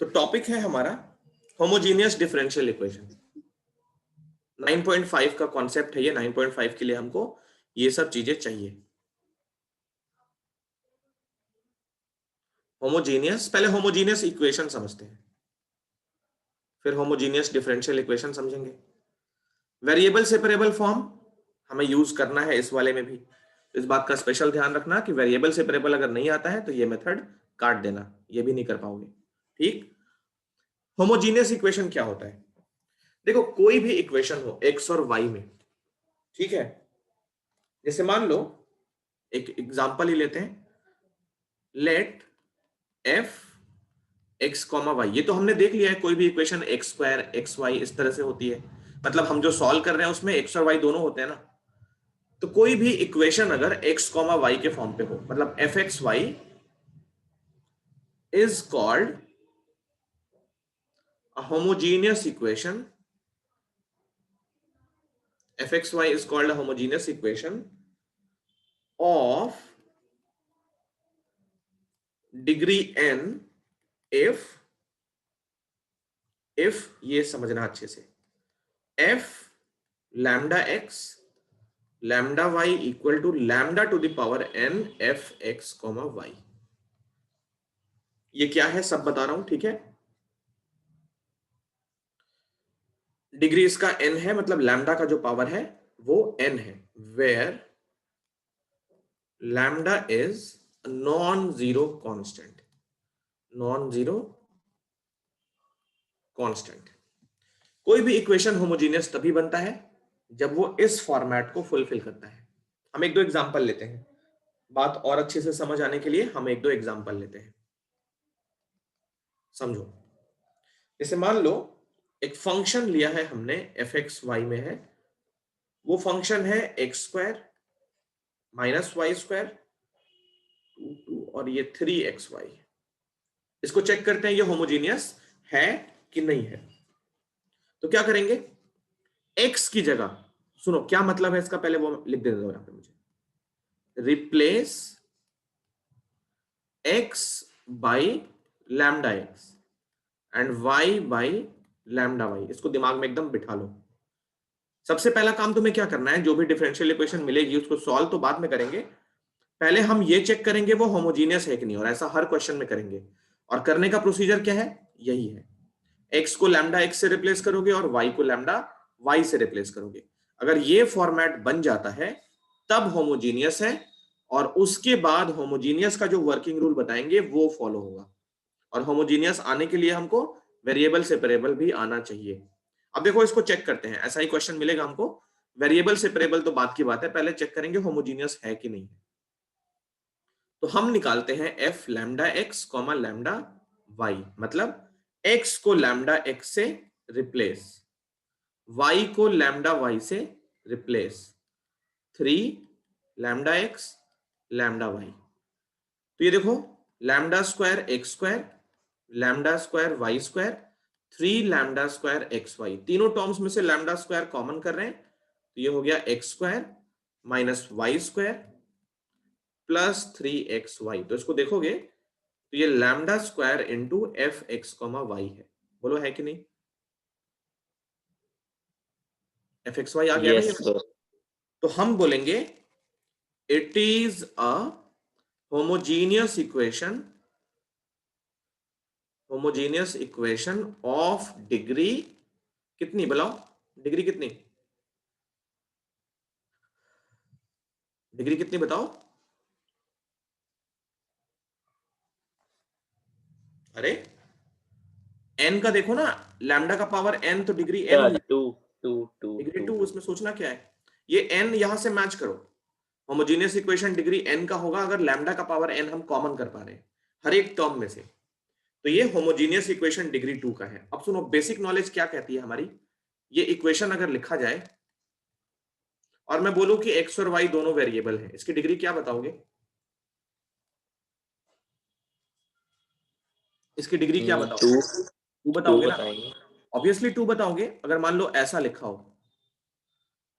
तो टॉपिक है हमारा होमोजीनियस डिफरेंशियल इक्वेशन। 9.5 का कॉन्सेप्ट है ये। 9.5 के लिए हमको ये सब चीजें चाहिए। होमोजीनियस, पहले होमोजीनियस इक्वेशन समझते हैं, फिर होमोजीनियस डिफरेंशियल इक्वेशन समझेंगे। वेरिएबल सेपरेबल फॉर्म हमें यूज करना है इस वाले में भी। इस बात का स्पेशल ध्यान रखना कि वेरिएबल सेपरेबल अगर नहीं आता है तो ये मेथड काट देना, ये भी नहीं कर पाओगे। ठीक। होमोजीनियस इक्वेशन क्या होता है? देखो, कोई भी इक्वेशन हो एक्स और वाई में, ठीक है, जैसे मान लो एक एग्जांपल ही लेते हैं, let F X comma Y. ये तो हमने देख लिया है, कोई भी equation X square X Y इस तरह से होती है, मतलब हम जो सॉल्व कर रहे हैं उसमें एक्स और वाई दोनों होते हैं ना। तो कोई भी इक्वेशन अगर एक्स कॉमा वाई के फॉर्म पे हो, मतलब F X Y is called a homogeneous equation. F X Y is called a homogeneous equation of degree n if ये समझना अच्छे से, f lambda x lambda y equal to lambda to the power n f x comma y। ये क्या है सब बता रहा हूं, ठीक है। डिग्री इसका n है, मतलब लैम्डा का जो पावर है वो n है, where lambda is non zero constant. Non zero constant. कोई भी इक्वेशन होमोजीनियस तभी बनता है जब वो इस फॉर्मेट को फुलफिल करता है। हम एक दो एग्जांपल लेते हैं, बात और अच्छे से समझ आने के लिए हम एक दो एग्जांपल लेते हैं, समझो। जैसे मान लो एक फंक्शन लिया है हमने, एफ एक्स वाई में है, वो फंक्शन है X square minus Y square two और ये 3xy। इसको चेक करते हैं ये होमोजीनियस है कि नहीं है। तो क्या करेंगे, x की जगह, सुनो क्या मतलब है इसका, पहले वो लिख देते हो यहां पे मुझे, replace x by lambda x and y by lambda y। इसको दिमाग में एकदम बिठा लो। सबसे पहला काम तुम्हें क्या करना है, जो भी डिफरेंशियल इक्वेशन मिलेगी उसको सॉल्व तो बाद में करेंगे, पहले हम ये चेक करेंगे वो होमोजीनियस है कि नहीं, और ऐसा हर क्वेश्चन में करेंगे। और करने का प्रोसीजर क्या है, यही है, x को लैम्डा x से रिप्लेस करोगे और y को लैम्डा y से रिप्लेस करोगे। अगर ये फॉर्मेट बन जाता है तब होमोजीनियस है, और उसके बाद होमोजीनियस का जो वर्किंग रूल बताएंगे वो फॉलो होगा। और होमोजीनियस आने के लिए हमको वेरिएबल सेपरेबल भी आना चाहिए। अब देखो इसको चेक करते हैं, ऐसा ही क्वेश्चन मिलेगा हमको। वेरिएबल सेपरेबल तो बात की बात है, पहले चेक करेंगे होमोजीनियस है कि नहीं है। तो हम निकालते हैं F lambda X comma lambda Y, मतलब एक्स को लैम्डा एक्स से रिप्लेस, वाई को लैम्डा वाई से replace, 3 lambda X lambda Y. तो ये देखो, lambda square X square lambda square Y square 3 lambda square X Y, तीनों टर्म्स में से लैम्डा स्क्वायर कॉमन कर रहे हैं, तो ये हो गया X square minus Y square plus 3xy। तो इसको देखोगे तो ये lambda square into F X comma Y है। बोलो है कि नहीं, एफ एक्स वाई आ गया ना यस ये। सर। तो हम बोलेंगे it is a homogeneous equation, homogeneous equation of degree कितनी, बताओ डिग्री कितनी, डिग्री कितनी बताओ। अरे n का देखो ना, लैम्डा का पावर n, तो degree n, sir two two two degree two 2, उसमें सोचना क्या है, ये n यहां से मैच करो। होमोजीनियस इक्वेशन डिग्री n का होगा अगर लैम्डा का पावर n हम कॉमन कर पा रहे हैं हर एक टर्म में से। तो ये होमोजीनियस इक्वेशन डिग्री 2 का है। अब सुनो बेसिक नॉलेज क्या कहती है हमारी, ये इक्वेशन अगर लिखा जाए और मैं बोलूं कि x और y दोनों वेरिएबल हैं, इसकी डिग्री क्या बताओगे, इसकी डिग्री क्या टू बताओगे, 2 टू बताओगे ना। बताएंगे। ऑब्वियसली 2 बताओगे। अगर मान लो ऐसा लिखा हो,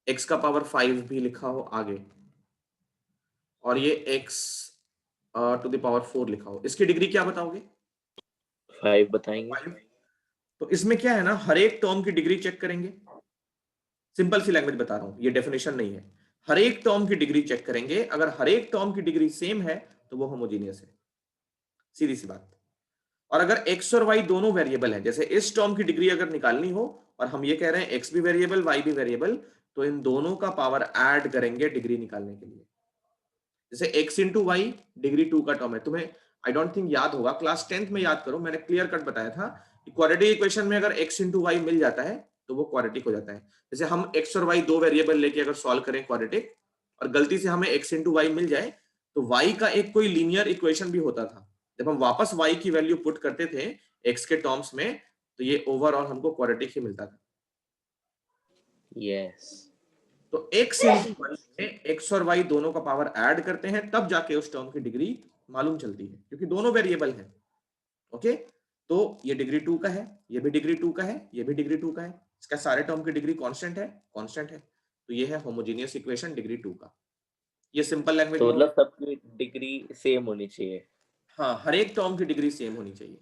x का पावर 5 भी लिखा हो आगे, और ये x टू द पावर 4 लिखा हो, इसकी डिग्री क्या बताओगे। 5 बताएंगे। 5। तो इसमें क्या है ना, हर एक टर्म की डिग्री चेक करेंगे। सिंपल सी लैंग्वेज बता रहा हूं, ये डेफिनेशन नहीं है। हर एक टर्म की डिग्री चेक करेंगे, अगर हर एक टर्म की डिग्री सेम है तो वो होमोजीनियस है, सीधी सी बात। और अगर x और y दोनों वेरिएबल हैं, जैसे इस टर्म की डिग्री अगर निकालनी हो और हम ये कह रहे हैं x भी वेरिएबल y भी वेरिएबल, तो इन दोनों का पावर ऐड करेंगे डिग्री निकालने के लिए। जैसे x इंटू वाई डिग्री 2 का टर्म है, तुम्हें आई डोंट थिंक याद होगा, क्लास 10th में याद करो, मैंने क्लियर कट बताया था कि क्वाड्रेटिक इक्वेशन में अगर x इंटू वाई मिल जाता है तो वो क्वाड्रेटिक हो जाता है। जैसे हम x और y दो वेरिएबल लेके अगर सॉल्व करें क्वाड्रेटिक, और गलती से हमें x इंटू वाई मिल जाए, तो y का एक कोई लीनियर इक्वेशन भी होता था, जब हम वापस y की वैल्यू पुट करते थे x के टर्म्स में, तो ये ओवरऑल हमको क्वाड्रेटिक ही मिलता था। यस। तो x इंटू वाई में x और y दोनों का पावर ऐड करते हैं, तब जाके उस टर्म की डिग्री मालूम चलती है, क्योंकि दोनों वेरिएबल हैं। ओके, तो ये डिग्री 2 का है, ये भी डिग्री 2 का है, ये भी डिग्री 2 का है, इसका सारे टर्म की डिग्री कांस्टेंट है, कांस्टेंट है। तो ये है होमोजेनियस इक्वेशन डिग्री 2 का। ये सिंपल लैंग्वेज तो में मतलब सबकी डिग्री सेम होनी चाहिए। हाँ, हर एक टर्म की डिग्री सेम होनी चाहिए।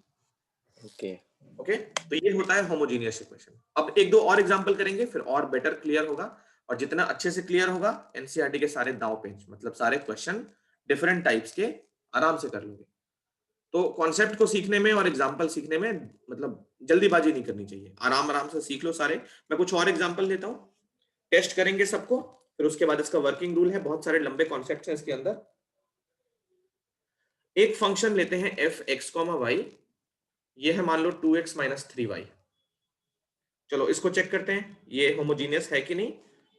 ओके। ओके, तो ये होता है होमोजेनियस इक्वेशन। अब एक दो और एग्जांपल करेंगे, फिर और बेटर क्लियर होगा। और जितना अच्छे से क्लियर होगा, एनसीईआरटी के सारे दांव पेच, मतलब सारे क्वेश्चन डिफरेंट टाइप्स के आराम से कर लोगे। तो कॉन्सेप्ट को सीखने में और एग्जांपल सीखने में मतलब जल्दीबाजी नहीं करनी चाहिए, आराम आराम से सीख लो सारे। मैं कुछ और एग्जांपल लेता हूं, टेस्ट करेंगे सबको, फिर उसके बाद इसका वर्किंग रूल है, बहुत सारे लंबे कॉन्सेप्ट हैं इसके अंदर। एक फंक्शन लेते हैं एफ एक्स कॉमा वाई, ये है मान लो 2x माइनस 3y। चलो इसको चेक करते हैं ये होमोजीनियस है कि नहीं।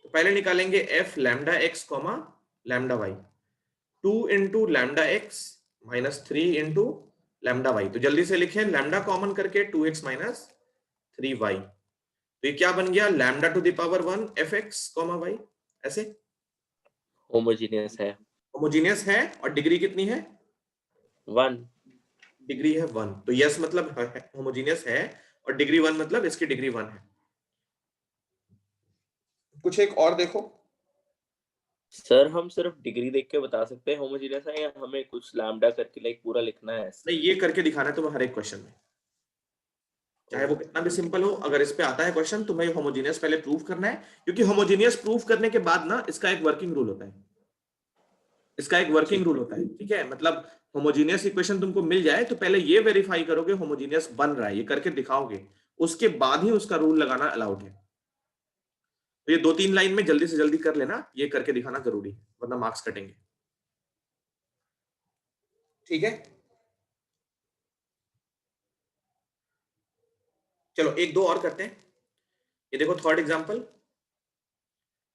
तो पहले निकालेंगे F lambda X comma lambda Y, 2 into lambda X minus 3 into lambda Y. तो जल्दी से लिखें, लैम्डा कॉमन करके 2x माइनस 3y, तो ये क्या बन गया, lambda to the power 1 F X comma Y. ऐसे होमोजेनियस है। होमोजीनियस है, और डिग्री कितनी है, 1। डिग्री है 1। तो यस मतलब होमोजीनियस है, और डिग्री 1 मतलब इसकी डिग्री 1 है। कुछ एक और देखो। सर हम सिर्फ डिग्री देख के बता सकते हैं होमोजेनियस है, या हमें कुछ लैम्डा करके लाइक पूरा लिखना है ऐसे? नहीं, ये करके दिखाना है तुम्हें हर एक क्वेश्चन में, चाहे वो कितना भी सिंपल हो। अगर इस पे आता है क्वेश्चन, तुम्हें होमोजीनियस पहले प्रूव करना है, क्योंकि होमोजीनियस प्रूव करने के बाद ना इसका एक वर्किंग रूल होता है, इसका एक वर्किंग ठीक। रूल होता है, ठीक है। मतलब होमोजीनियस इक्वेशन तुमको मिल जाए तो पहले ये वेरीफाई करोगे होमोजीनियस बन रहा है, ये करके दिखाओगे, उसके बाद ही उसका रूल लगाना अलाउड है। तो ये 2-3 लाइन में जल्दी से जल्दी कर लेना, ये करके दिखाना जरूरी है, वरना मार्क्स कटेंगे। ठीक है, चलो एक दो और करते हैं। ये देखो थर्ड एग्जांपल,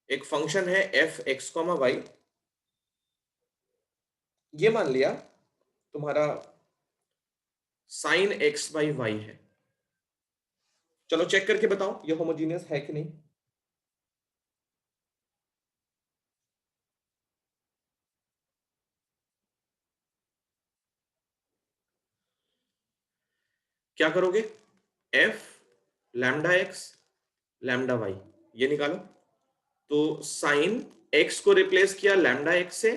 एक फंक्शन है एफ एक्स कॉमा वाई, ये मान लिया तुम्हारा साइन एक्स बाई वाई है। चलो चेक करके बताओ ये होमोजीनियस है कि नहीं। क्या करोगे, F lambda X lambda Y, ये निकालो। तो साइन एक्स को रिप्लेस किया लैम्डा एक्स से,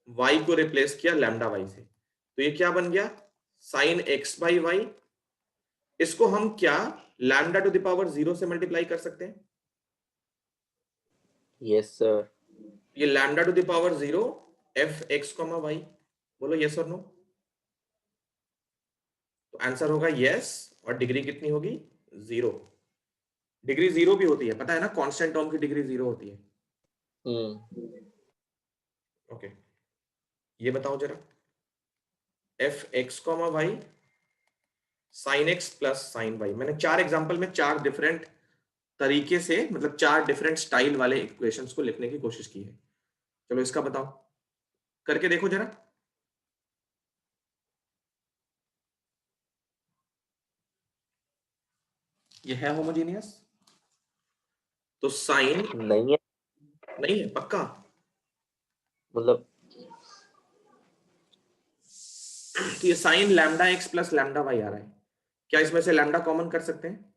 वाई को रिप्लेस किया लैम्डा वाई से, तो ये क्या बन गया, साइन एक्स बाई वाई। इसको हम क्या लैम्डा टू द पावर 0 से मल्टीप्लाई कर सकते हैं। Yes sir. ये lambda to the power 0 F X comma Y, बोलो यस और नो। तो आंसर होगा यस, और डिग्री कितनी होगी, 0। डिग्री 0 भी होती है, पता है ना, कांस्टेंट टर्म की डिग्री 0 होती है। ओके, ये बताओ जरा, F X comma Y sine X plus sine Y. मैंने 4 एग्जांपल में 4 डिफरेंट तरीके से, मतलब 4 डिफरेंट स्टाइल वाले इक्वेशंस को लिखने की कोशिश की है। चलो इसका बताओ, करके देखो जरा। ये है होमोजीनियस, तो साइन नहीं है नहीं है पक्का। मतलब। तो ये sine lambda X plus lambda Y आ रहा है, क्या इसमें से लैम्डा कॉमन कर सकते हैं,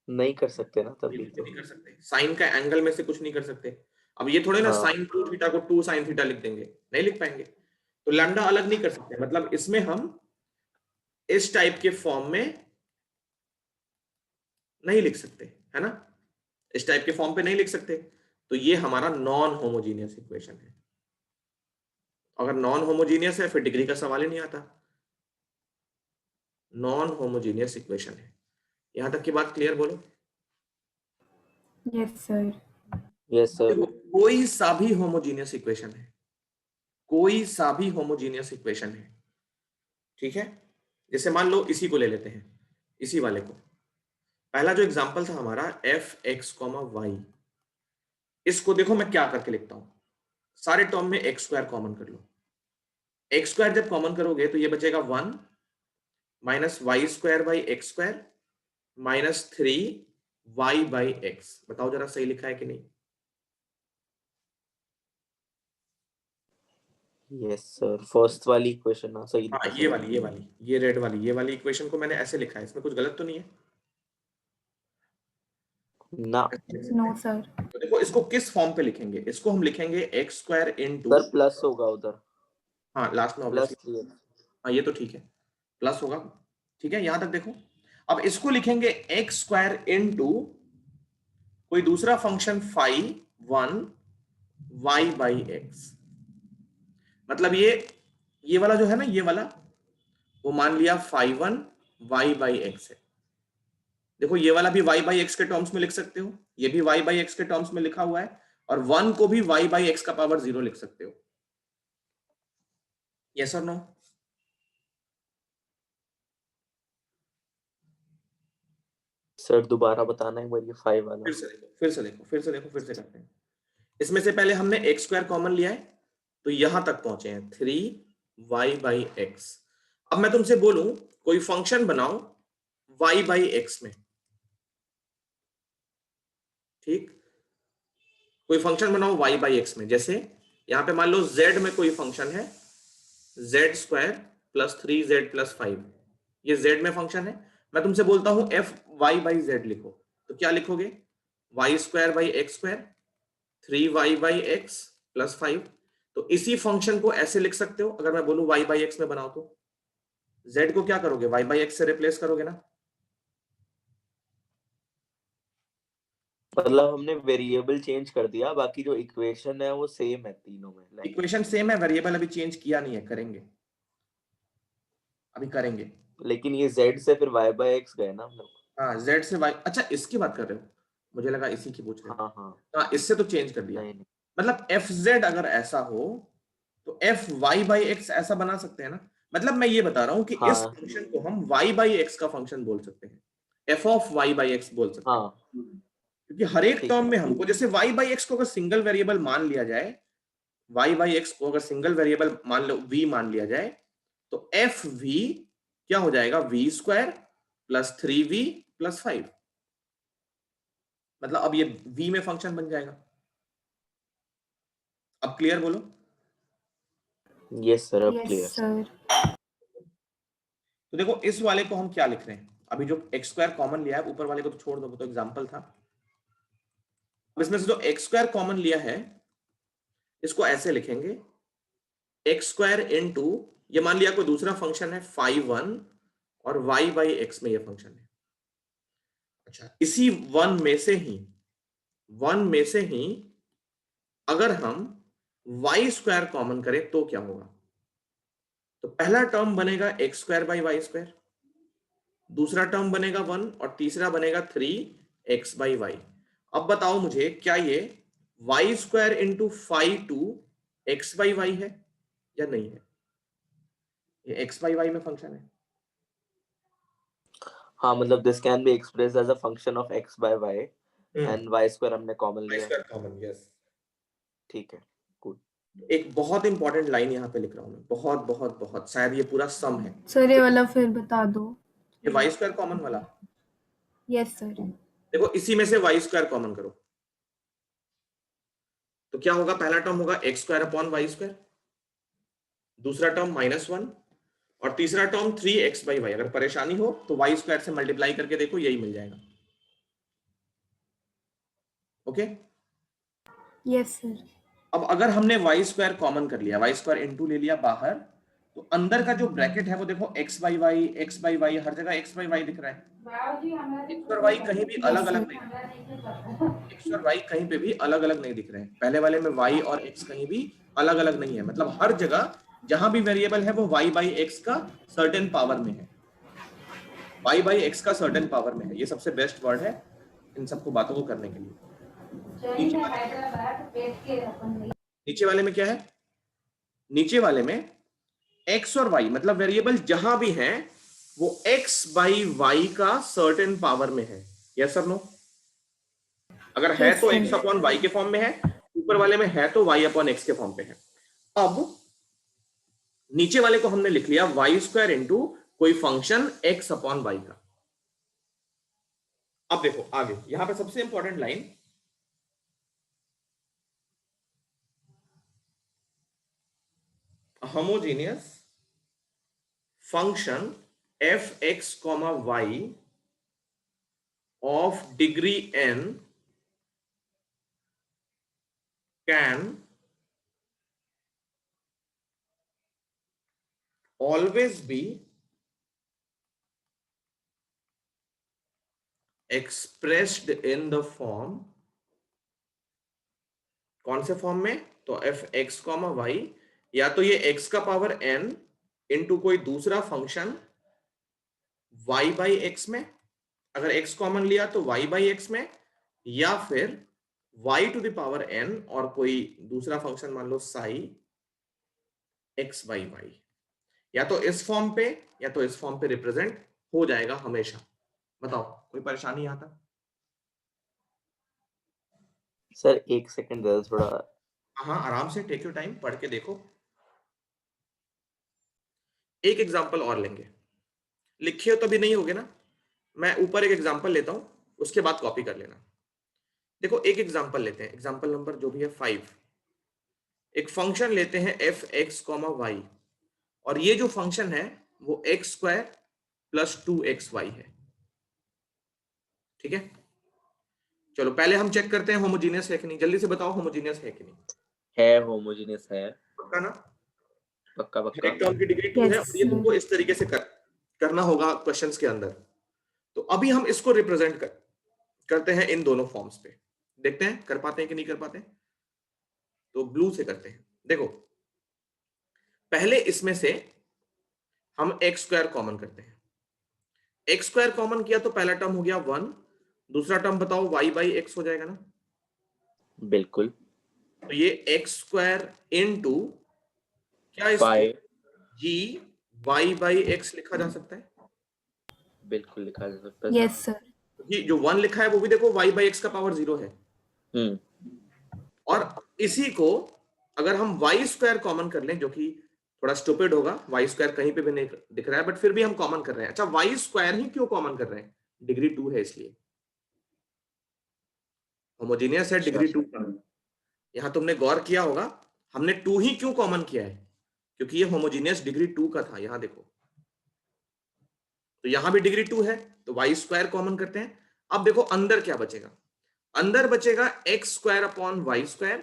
नहीं कर सकते ना तभी बिल्कुल तो। नहीं कर सकते। साइन का एंगल में से कुछ नहीं कर सकते। अब ये थोड़े ना हाँ। साइन 2 थीटा को 2 साइन थीटा लिख देंगे, नहीं लिख पाएंगे। तो लैम्डा अलग नहीं कर सकते, मतलब इसमें हम इस टाइप के फॉर्म में नहीं लिख सकते, है ना, इस टाइप के फॉर्म पे नहीं लिख सकते, तो ये हमारा नॉन होमोजीनियस इक्वेशन है। अगर नॉन होमोजीनियस है फिर डिग्री का सवाल ही नहीं आता, नॉन होमोजीनियस इक्वेशन है। यहां तक की बात क्लियर बोलो? Yes sir. Yes sir. देखो कोई सा भी होमोजीनियस इक्वेशन है, कोई सा भी होमोजीनियस इक्वेशन है, ठीक है। जैसे मान लो इसी को ले लेते हैं, इसी वाले को, पहला जो एग्जांपल था हमारा एफ एक्स कॉमा वाई, इसको देखो मैं क्या करके लिखता हूं, सारे टर्म में एक्स स्क्वायर कॉमन कर लो, एक्स स्क्वायर जब कॉमन करोगे तो ये बचेगा 1 minus Y square by X square minus 3 Y by X. बताओ जरा सही लिखा है कि नहीं? यस सर, फर्स्ट वाली इक्वेशन ना सही हाँ लिखा ये सर। वाली, ये वाली, ये रेड वाली, ये वाली इक्वेशन को मैंने ऐसे लिखा है, इसमें कुछ गलत तो नहीं है ना नो सर। तो देखो इसको किस फॉर्म पे लिखेंगे, इसको हम लिखेंगे x square into, sir plus होगा उधर, हाँ लास्ट में प्लस ऑब्वियसली, हाँ ये तो ठीक है, प्लस होगा, ठीक है यहां तक देखो। अब इसको लिखेंगे एक्स स्क्वायर इंटू कोई दूसरा function five 1 Y by X, मतलब ये वाला जो है ना, ये वाला वो मान लिया फाइव 1 वाई बाई एक्स है। देखो ये वाला भी y बाई एक्स के टर्म्स में लिख सकते हो, ये भी y बाई एक्स के टर्म्स में लिखा हुआ है, और 1 को भी y बाई एक्स का पावर 0 लिख सकते हो। यस और नो? सर दोबारा बताना एक बार ये 5 वाला। फिर से देखो, फिर से देखो, फिर से देखो, फिर से करते हैं। इसमें से पहले हमने एक्स स्क्वायर कॉमन लिया है, तो यहां तक पहुंचे हैं 3 वाई बाई एक्स। अब मैं तुमसे बोलूं कोई फंक्शन बनाओ y बाई एक्स में, ठीक, कोई फंक्शन बनाओ y बाई एक्स में, जैसे यहां पे मान लो z में कोई फंक्शन है Z square plus 3z plus 5, ये z में फंक्शन है। मैं तुमसे बोलता हूं एफ वाई बाई जेड लिखो, तो क्या लिखोगे? Y square by X square 3y by X plus 5। तो इसी फंक्शन को ऐसे लिख सकते हो, अगर मैं बोलूं y बाई एक्स में बनाओ तो z को क्या करोगे? y बाई एक्स से रिप्लेस करोगे ना। मतलब हमने वेरिएबल चेंज कर दिया, बाकी जो इक्वेशन है वो सेम है तीनों में लाइक। इक्वेशन सेम है, वेरिएबल अभी चेंज किया नहीं है, करेंगे, अभी करेंगे। लेकिन ये z से फिर y बाय x गए ना हम लोग। हाँ z से y, अच्छा इसकी बात कर रहे हो, मुझे लगा इसी की पूछ रहे हो। हाँ हाँ। हाँ इससे तो चेंज कर दिया, नहीं नहीं। मतलब एफ जेड अगर ऐसा हो तो एफ वाई बाई एक्स ऐसा बना सकते हैं ना। मतलब मैं ये बता रहा हूं कि इस हाँ फंक्शन को हम वाई बाई एक्स का फंक्शन बोल सकते हैं, F of Y by X बोल सकते हैं, हाँ क्योंकि हर एक ठीक टर्म है। में हमको जैसे वाई बाई एक्स को अगर सिंगल वेरिएबल मान लिया जाए, वाई बाई एक्स को अगर सिंगल वेरिएबल मान लो वी मान लिया जाए, तो एफ वी क्या हो जाएगा? We square plus 3v plus 5, मतलब अब ये v में फंक्शन बन जाएगा। अब क्लियर बोलो? यस सर अब यस क्लियर। सर। तो देखो इस वाले को हम क्या लिख रहे हैं, अभी जो एक्स स्क्वायर कॉमन लिया है, ऊपर वाले को तो छोड़ दो, वो तो एग्जांपल था। अब इसमें से जो एक्स स्क्वायर कॉमन लिया है इसको ऐसे लिखेंगे एक्स स्क्वायर इंटू, ये मान लिया कोई दूसरा फंक्शन है 5 1 और y बाई एक्स में ये फंक्शन है। अच्छा इसी वन में से ही अगर हम y स्क्वायर कॉमन करें तो क्या होगा? तो पहला टर्म बनेगा X square by Y square, दूसरा टर्म बनेगा 1 और तीसरा बनेगा 3x बाई वाई। अब बताओ मुझे क्या ये Y square into 5 2 x by Y है या नहीं है? ये x बाई वाई में फंक्शन है। हाँ मतलब this can be expressed as a function of x by y and y square हमने कॉमन वाई लिया। Square common, yes. ठीक है गुड। एक बहुत इंपॉर्टेंट लाइन यहाँ पे लिख रहा हूं मैं, बहुत बहुत बहुत, शायद ये पूरा सम है। सर ये वाला फिर बता दो। ये वाई स्क्वायर कॉमन वाला, यस सर। देखो इसी में से वाई स्क्वायर कॉमन करो तो क्या होगा? पहला टर्म होगा X square upon Y square, दूसरा टर्म -1 और तीसरा टर्म 3x बाई वाई। अगर परेशानी हो तो वाई स्क्वायर से मल्टीप्लाई करके देखो, यही मिल जाएगा। Okay yes sir. अब अगर हमने वाई स्क्वायर कॉमन कर लिया, वाई स्क्वायर इंटू ले लिया बाहर, तो अंदर का जो ब्रैकेट है वो देखो x बाई वाई, हर जगह x बाई वाई दिख रहा है। x और y कहीं भी अलग Yes, अलग sir. नहीं, x और y कहीं पे भी अलग अलग नहीं दिख रहे हैं। पहले वाले में y और x कहीं भी अलग अलग नहीं है, मतलब हर जगह जहां भी वेरिएबल है वो y बाई एक्स का सर्टेन पावर में है, y बाई एक्स का सर्टेन पावर में है। ये सबसे बेस्ट वर्ड है इन सबको बातों को करने के लिए। नीचे वाले में क्या है? नीचे वाले में x और y मतलब वेरिएबल जहां भी है वो x बाई वाई का सर्टेन पावर में है। यस और नो? अगर है Yes, तो sir. x अपॉन वाई के फॉर्म में है, ऊपर वाले में है तो y अपॉन एक्स के फॉर्म पे है। अब नीचे वाले को हमने लिख लिया वाई स्क्वायर इंटू कोई फंक्शन x अपॉन वाई का। अब देखो आगे, यहां पे सबसे important line, homogeneous function F X comma Y of degree n can always be expressed in the form, कौन से फॉर्म में? तो एफ एक्स कॉमा वाई, या तो ये x का पावर n इंटू कोई दूसरा फंक्शन y बाई एक्स में, अगर x कॉमन लिया तो y बाई एक्स में, या फिर y to the power n और कोई दूसरा फंक्शन मान लो साई x बाई वाई, या तो इस फॉर्म पे या तो इस फॉर्म पे रिप्रेजेंट हो जाएगा हमेशा। बताओ कोई परेशानी यहां तक? सर एक सेकंड दे दो थोड़ा। हाँ आराम से, टेक योर टाइम, पढ़ के देखो। एक एग्जांपल और लेंगे, लिखे हो तभी नहीं होगे ना, मैं ऊपर एक एग्जांपल लेता हूं, उसके बाद कॉपी कर लेना। देखो एक एग्जांपल लेते हैं, एग्जांपल नंबर जो भी है 5। एक फंक्शन लेते हैं एफ एक्स कॉमा वाई, और ये जो फंक्शन है वो एक्स स्क्वायर प्लस 2xy है। ठीक है, चलो पहले हम चेक करते हैं होमोजीनियस है कि नहीं। जल्दी से बताओ होमोजीनियस है कि नहीं। है, होमोजेनियस है। पक्का ना? पक्का हर पक्का। एक टर्म की डिग्री 2 है, Yes, और ये sir. तुमको इस तरीके से करना होगा क्वेश्चंस के अंदर। तो अभी हम इसको रिप्रेजेंट करते हैं इन दोनों फॉर्म्स पे, देखते हैं कर पाते हैं कि नहीं कर पाते। तो ब्लू से करते हैं। देखो पहले इसमें से हम एक्स स्क्वायर कॉमन करते हैं। एक्स स्क्वायर कॉमन किया तो पहला टर्म हो गया 1, दूसरा टर्म बताओ वाई बाई एक्स हो जाएगा ना। बिल्कुल। तो ये एक्स स्क्वायर इनटू क्या, इसको 5 जी वाई बाई एक्स लिखा जा सकता है। बिल्कुल लिखा जा सकता है Yes, सर। sir. ये जो 1 लिखा है वो भी देखो वाई बाई एक्स का पावर 0 है। हम्म। और इसी को अगर हम वाई स्क्वायर कॉमन कर लें, जो कि थोड़ा स्टूपिड होगा, वाई स्क्वायर कहीं पे भी नहीं दिख रहा है, बट फिर भी हम कॉमन कर रहे हैं। अच्छा वाई स्क्वायर ही क्यों कॉमन कर रहे हैं? डिग्री 2 है इसलिए, होमोजीनियस है अच्छा। डिग्री 2 का। यहां तुमने गौर किया होगा, हमने 2 ही क्यों कॉमन किया है? क्योंकि ये होमोजीनियस डिग्री 2 का था। यहां देखो, तो यहां भी डिग्री 2 है, तो वाई स्क्वायर कॉमन करते हैं। अब देखो अंदर क्या बचेगा, अंदर बचेगा X square upon Y square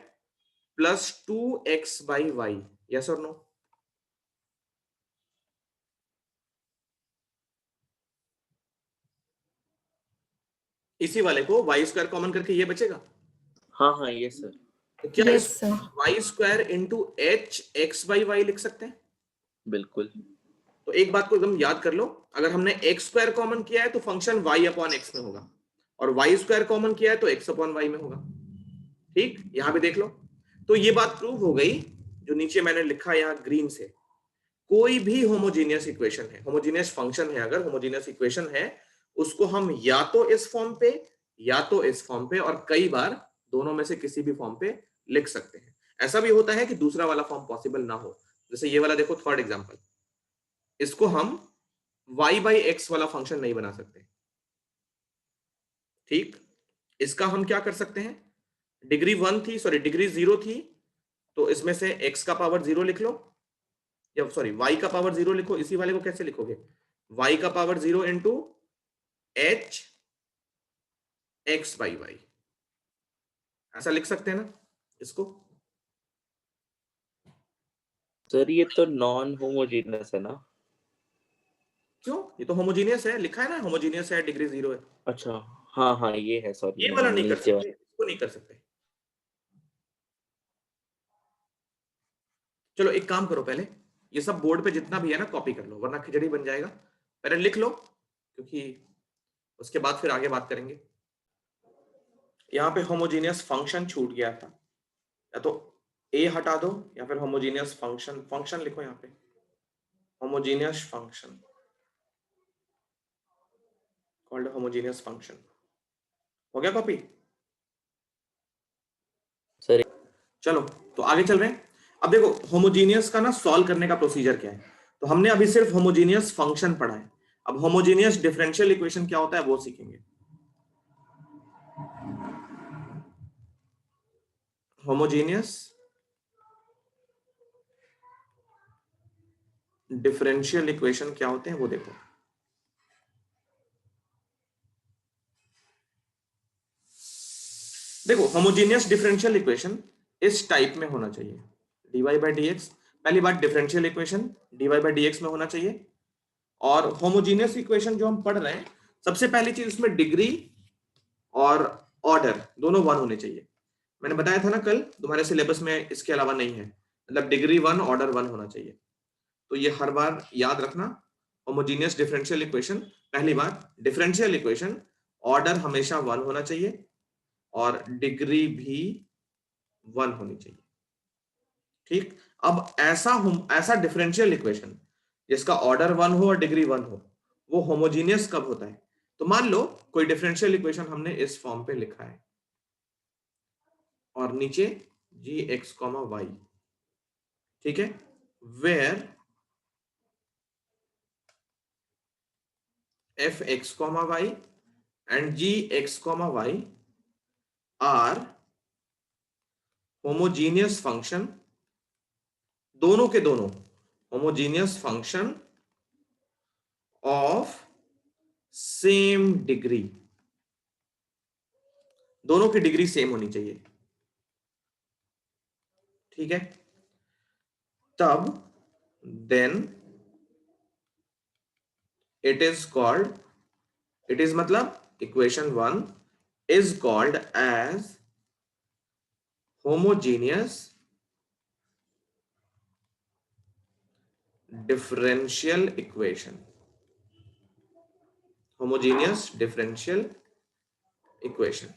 plus 2x by Y. Yes और नो? इसी वाले को वाई स्क्वायर कॉमन करके ये बचेगा। हाँ हाँ ये सर। तो क्या Yes, इसको sir. Y square into H X by Y लिख सकते हैं? बिल्कुल। तो एक बात को एकदम याद कर लो, अगर हमने एक्स स्क्वायर कॉमन किया है तो फंक्शन वाई अपॉन एक्स में होगा, और वाई स्क्वायर कॉमन किया है तो एक्स अपॉन वाई में होगा। ठीक, यहां भी देख लो। तो ये बात प्रूव हो गई, जो नीचे मैंने लिखा यहां ग्रीन से। कोई भी होमोजीनियस इक्वेशन है, होमोजीनियस फंक्शन है, अगर होमोजीनियस इक्वेशन है, उसको हम या तो इस फॉर्म पे या तो इस फॉर्म पे, और कई बार दोनों में से किसी भी फॉर्म पे लिख सकते हैं। ऐसा भी होता है कि दूसरा वाला फॉर्म पॉसिबल ना हो, जैसे ये वाला देखो थर्ड एग्जांपल, इसको हम y बाई एक्स वाला फंक्शन नहीं बना सकते। ठीक, इसका हम क्या कर सकते हैं, डिग्री 1 थी, सॉरी डिग्री 0 थी, तो इसमें से x का पावर 0 लिख लो, या सॉरी y का पावर 0 लिखो। इसी वाले को कैसे लिखोगे, y का power 0 into H X by Y, ऐसा लिख सकते हैं ना इसको। सर ये तो नॉन होमोजेनियस है ना? क्यों? ये तो होमोजीनियस है, लिखा है ना, होमोजीनियस है, डिग्री 0 है। अच्छा, हाँ हाँ ये है, सॉरी ये वाला नहीं कर नीचे सकते, इसको नहीं कर सकते। चलो एक काम करो, पहले ये सब बोर्ड पे जितना भी है ना कॉपी कर लो, वरना खिचड़ी बन जाएगा। पहले लिख लो, क्योंकि उसके बाद फिर आगे बात करेंगे। यहाँ पे होमोजीनियस फंक्शन छूट गया था, या तो ए हटा दो या फिर होमोजीनियस फंक्शन, फंक्शन लिखो यहाँ पे, homogeneous function called homogeneous function. हो गया कॉपी? सर। चलो तो आगे चल रहे हैं। अब देखो होमोजीनियस का ना सॉल्व करने का प्रोसीजर क्या है। तो हमने अभी सिर्फ होमोजीनियस फंक्शन पढ़ा है, अब होमोजीनियस डिफरेंशियल इक्वेशन क्या होता है वो सीखेंगे। होमोजीनियस डिफरेंशियल इक्वेशन क्या होते हैं वो देखो। देखो होमोजीनियस डिफरेंशियल इक्वेशन इस टाइप में होना चाहिए, dy बाई डी एक्स। पहली बात differential equation dy by D x में होना चाहिए। और होमोजीनियस इक्वेशन जो हम पढ़ रहे हैं, सबसे पहली चीज उसमें डिग्री और ऑर्डर दोनों 1 होने चाहिए। मैंने बताया था ना कल, तुम्हारे सिलेबस में इसके अलावा नहीं है, मतलब डिग्री 1 ऑर्डर 1 होना चाहिए। तो ये हर बार याद रखना। होमोजीनियस डिफरेंशियल इक्वेशन, पहली बात डिफरेंशियल इक्वेशन ऑर्डर हमेशा 1 होना चाहिए और डिग्री भी 1 होनी चाहिए। ठीक, अब ऐसा डिफरेंशियल इक्वेशन जिसका ऑर्डर 1 हो और डिग्री 1 हो, वो होमोजीनियस कब होता है? तो मान लो कोई डिफरेंशियल इक्वेशन हमने इस फॉर्म पे लिखा है और नीचे जी एक्स कॉमा वाई, ठीक है, where F X comma Y and G X comma Y are homogeneous function, दोनों के दोनों homogeneous function of same degree, दोनों की डिग्री सेम होनी चाहिए, ठीक है। तब then it is called, it is मतलब equation 1 is called as homogeneous differential equation, homogeneous differential equation,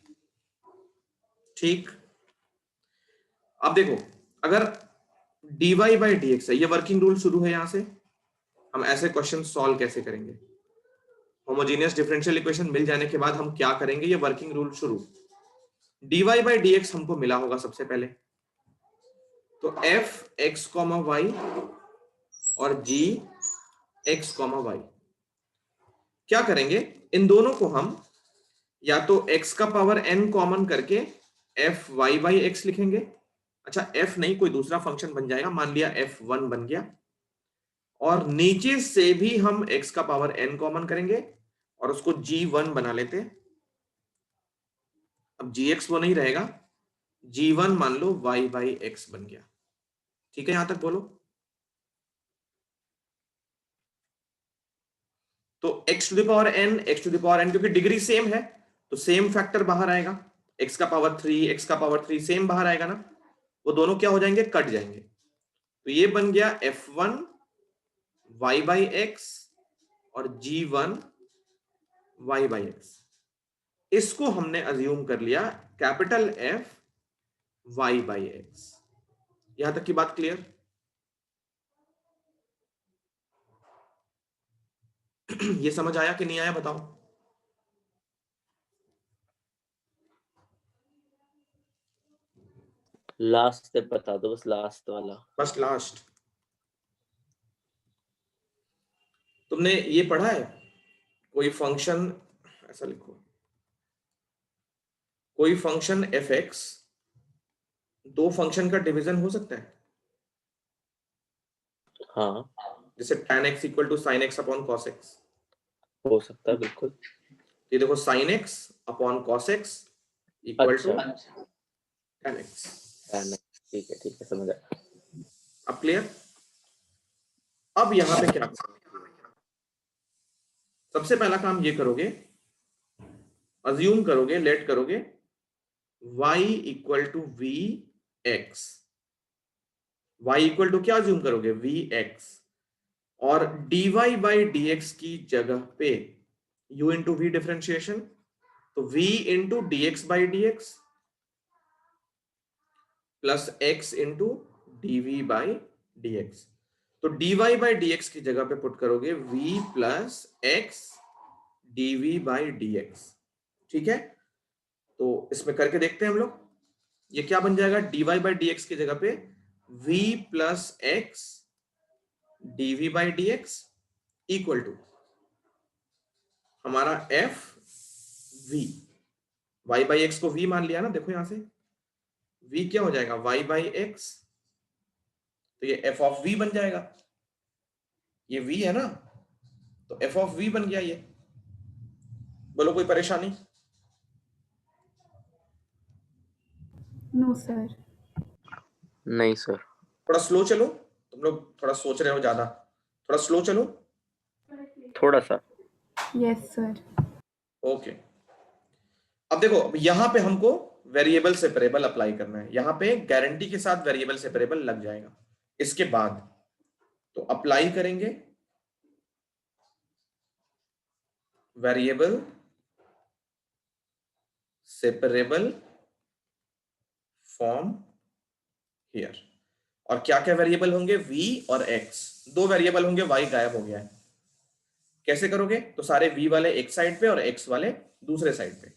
ठीक। अब देखो अगर dy बाई डी एक्स है, ये वर्किंग रूल शुरू है, यहां से हम ऐसे क्वेश्चन सॉल्व कैसे करेंगे। होमोजीनियस डिफरेंशियल इक्वेशन मिल जाने के बाद हम क्या करेंगे, ये वर्किंग रूल शुरू। dy बाई डी एक्स हमको मिला होगा सबसे पहले, तो एफ एक्स कॉमा वाई और जी एक्स कॉमा वाई, क्या करेंगे, इन दोनों को हम या तो x का पावर n कॉमन करके एफ वाई बाई एक्स लिखेंगे। अच्छा f नहीं, कोई दूसरा फंक्शन बन जाएगा, मान लिया f1 बन गया, और नीचे से भी हम x का पावर n कॉमन करेंगे और उसको g1 बना लेते हैं। अब gx वो नहीं रहेगा, g1 मान लो y बाई एक्स बन गया, ठीक है, यहां तक बोलो। तो x to the power n, x to the power n, क्योंकि डिग्री सेम है तो सेम फैक्टर बाहर आएगा, x का पावर 3, x का पावर 3 सेम बाहर आएगा ना, वो दोनों क्या हो जाएंगे, कट जाएंगे। तो ये बन गया f1 y बाई एक्स और g1 y बाई एक्स। इसको हमने अज्यूम कर लिया capital F y by x. यहां तक की बात क्लियर? ये समझ आया कि नहीं आया बताओ? लास्ट स्टेप बता दो, बस लास्ट वाला। बस लास्ट, तुमने ये पढ़ा है कोई फंक्शन, ऐसा लिखो, कोई फंक्शन एफ एक्स दो फंक्शन का डिवीजन हो सकता है? हाँ जैसे tan x equal to sine X upon cos X. हो सकता है बिल्कुल। ये देखो sine X upon cos X equal to अच्छा tan x। ठीक है समझ आया। अब क्लियर? अब यहां पे क्या करोगे? सबसे पहला काम ये करोगे, अज्यूम करोगे, लेट करोगे y equal to V X. y equal to क्या अज्यूम करोगे? V X. और dy बाई dx की जगह पे u इंटू वी डिफरेंशिएशन, तो v into D X by D X plus x into D V by D X. तो dy by D X की जगह पे पुट करोगे v plus X D V by D X. ठीक है, तो इसमें करके देखते हैं हम लोग। ये क्या बन जाएगा? dy बाई डी एक्स की जगह पे v plus X D V by D X equal to हमारा F V, y by X को v मान लिया ना, देखो यहां से v क्या हो जाएगा? y बाई एक्स, तो ये एफ ऑफ v बन जाएगा। ये v है ना, तो एफ ऑफ v बन गया ये। बोलो कोई परेशानी? No sir. नहीं सर। थोड़ा स्लो चलो, तुम लोग थोड़ा सोच रहे हो ज्यादा, थोड़ा स्लो चलो। थोड़ा सा। Yes sir. ओके, अब देखो, अब यहां पे हमको वेरिएबल सेपरेबल अप्लाई करना है। यहां पे गारंटी के साथ वेरिएबल सेपरेबल लग जाएगा। इसके बाद तो अप्लाई करेंगे वेरिएबल सेपरेबल फॉर्म हियर। और क्या क्या वेरिएबल होंगे? v और x, दो वेरिएबल होंगे, y गायब हो गया है। कैसे करोगे? तो सारे v वाले एक साइड पे और x वाले दूसरे साइड पे।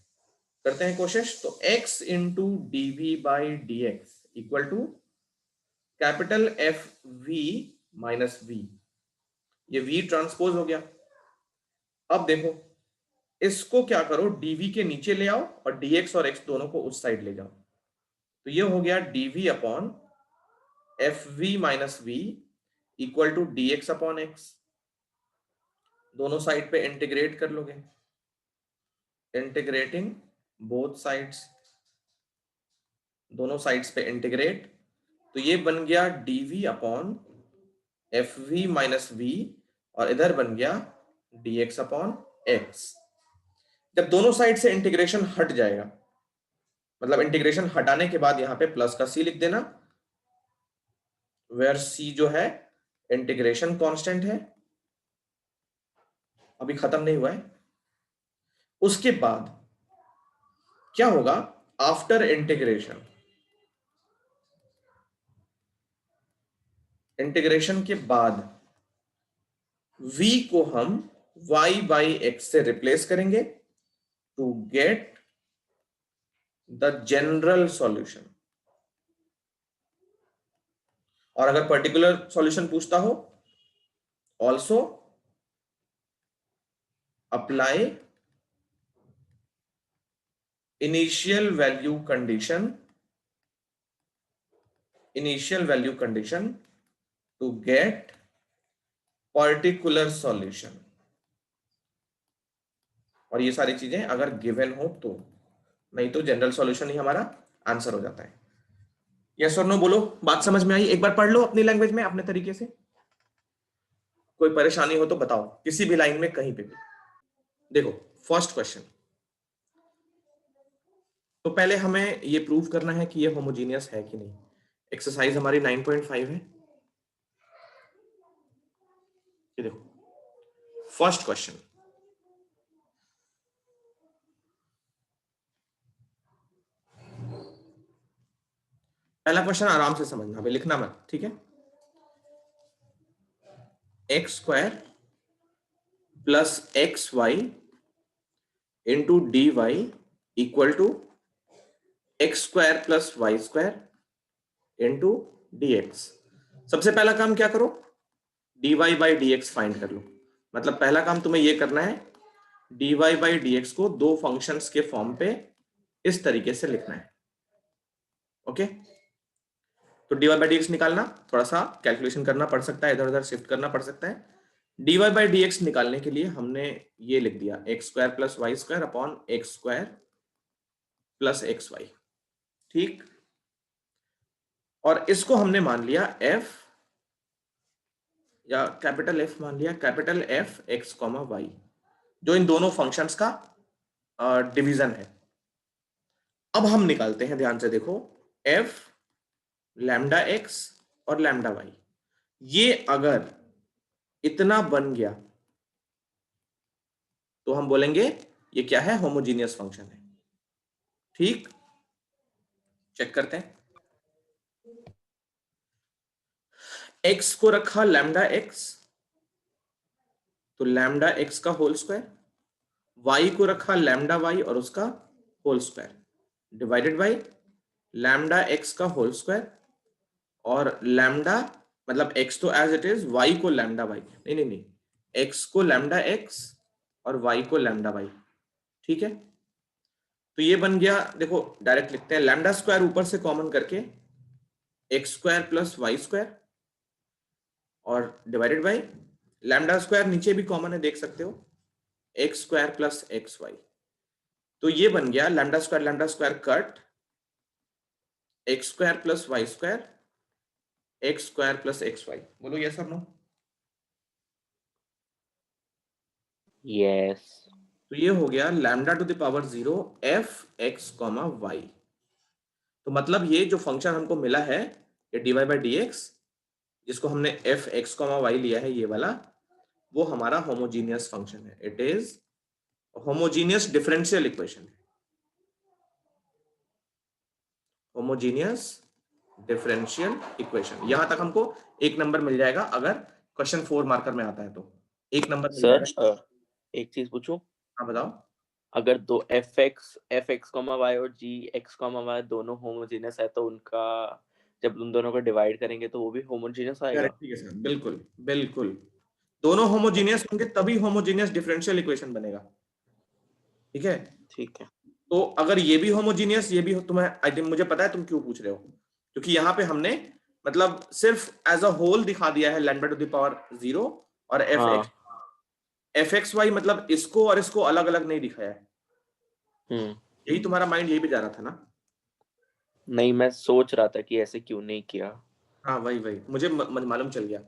करते हैं कोशिश। तो x into D V by D X equal to capital F V minus V. ये v ट्रांसपोज हो गया। अब देखो, इसको क्या करो, dv के नीचे ले आओ और dx और x दोनों को उस साइड ले जाओ। तो ये हो गया dv upon F V minus V equal to D X upon X. दोनों साइड पे इंटीग्रेट कर लोगे, इंटीग्रेटिंग बोथ साइड्स, दोनों साइड्स पे इंटीग्रेट। तो ये बन गया dv upon F V minus V और इधर बन गया dx अपॉन एक्स। जब दोनों साइड से इंटीग्रेशन हट जाएगा, मतलब इंटीग्रेशन हटाने के बाद यहां पे प्लस का c लिख देना, वेयर c जो है इंटीग्रेशन कांस्टेंट है, अभी खत्म नहीं हुआ है। उसके बाद क्या होगा? आफ्टर इंटीग्रेशन, इंटीग्रेशन के बाद v को हम y बाई एक्स से रिप्लेस करेंगे to get the general solution. और अगर पर्टिकुलर सॉल्यूशन पूछता हो, also apply initial value condition, initial value condition to get particular solution. और ये सारी चीजें अगर गिवन हो तो, नहीं तो जनरल सॉल्यूशन ही हमारा आंसर हो जाता है। यस और नो बोलो, बात समझ में आई? एक बार पढ़ लो अपनी लैंग्वेज में, अपने तरीके से। कोई परेशानी हो तो बताओ, किसी भी लाइन में कहीं पे भी। देखो फर्स्ट क्वेश्चन, तो पहले हमें ये प्रूव करना है कि ये होमोजीनियस है कि नहीं। एक्सरसाइज हमारी 9.5 है। ये देखो फर्स्ट क्वेश्चन, पहला क्वेश्चन आराम से समझना, अभी लिखना मत, ठीक है। X square plus X Y into D Y equal to X square plus Y square into D X. सबसे पहला काम क्या करो? D Y by D X find कर लो। मतलब पहला काम तुम्हें यह करना है, D Y by D X को दो फंक्शंस के फॉर्म पे इस तरीके से लिखना है। ओके, तो D Y by D X निकालना, थोड़ा सा कैलकुलेशन करना पड़ सकता है, इधर उधर शिफ्ट करना पड़ सकता है। D Y by D X निकालने के लिए हमने ये लिख दिया, X square plus Y square upon X square plus X Y. ठीक, और इसको हमने मान लिया f, या कैपिटल एफ मान लिया, capital F X comma Y, जो इन दोनों फंक्शंस का डिवीजन है। अब हम निकालते हैं, ध्यान से देखो, एफ लैम्डा एक्स और लैम्डा वाई, ये अगर इतना बन गया तो हम बोलेंगे ये क्या है, होमोजीनियस फंक्शन है। ठीक, चेक करते हैं। एक्स को रखा लैम्डा एक्स, तो लैम्डा एक्स का होल स्क्वायर, वाई को रखा लैम्डा वाई और उसका whole square, divided by lambda X का होल स्क्वायर, और लैम्डा मतलब एक्स तो एज इट इज, वाई को लैम्डा वाई, नहीं नहीं नहीं, एक्स को लैम्डा एक्स और वाई को लैम्डा वाई। ठीक है, तो ये बन गया, देखो डायरेक्ट लिखते हैं, लैम्डा स्क्वायर ऊपर से कॉमन करके X square plus Y square और डिवाइडेड बाई लैम्डा स्क्वायर नीचे भी कॉमन है, देख सकते हो, X square plus X Y. तो ये बन गया lambda square cut, X square plus Y square, X square plus X Y. बोलो यस और नो। यस। तो ये हो गया lambda to the power 0 F X comma Y. तो मतलब ये जो फंक्शन हमको मिला है, ये dy बाई डी एक्स, जिसको हमने एफ एक्स कॉमा वाई लिया है, ये वाला, वो हमारा होमोजीनियस फंक्शन है। It is homogeneous differential equation है, होमोजीनियस डिफरेंशियल इक्वेशन। यहां तक हमको 1 नंबर मिल जाएगा, अगर क्वेश्चन 4 मार्कर में आता है तो 1 नंबर मिल सर जाएगा। एक चीज पूछूं, हाँ बताओ। अगर दो एफ एक्स कॉमा वाई और जी एक्स कॉमा वाई दोनों होमोजेनियस है तो उनका जब उन दोनों को डिवाइड करेंगे तो वो भी होमोजेनियस आएगा? ठीक है सर, बिल्कुल बिल्कुल, दोनों होमोजीनियस होंगे तभी होमोजीनियस डिफरेंशियल इक्वेशन बनेगा। ठीक है, ठीक है। तो अगर ये भी होमोजीनियस, ये भी तुम्हें आई थिंक, मुझे पता है तुम क्यों पूछ रहे हो, क्योंकि यहाँ पे हमने मतलब सिर्फ एज अ होल दिखा दिया है लैम्डा टू द पावर 0 और हाँ। एफ एक्स वाई, मतलब इसको और इसको अलग अलग नहीं दिखाया है। यही तुम्हारा माइंड यही पे जा रहा था ना। नहीं, मैं सोच रहा था कि ऐसे क्यों नहीं किया। हाँ वही वही, मुझे मालूम चल गया।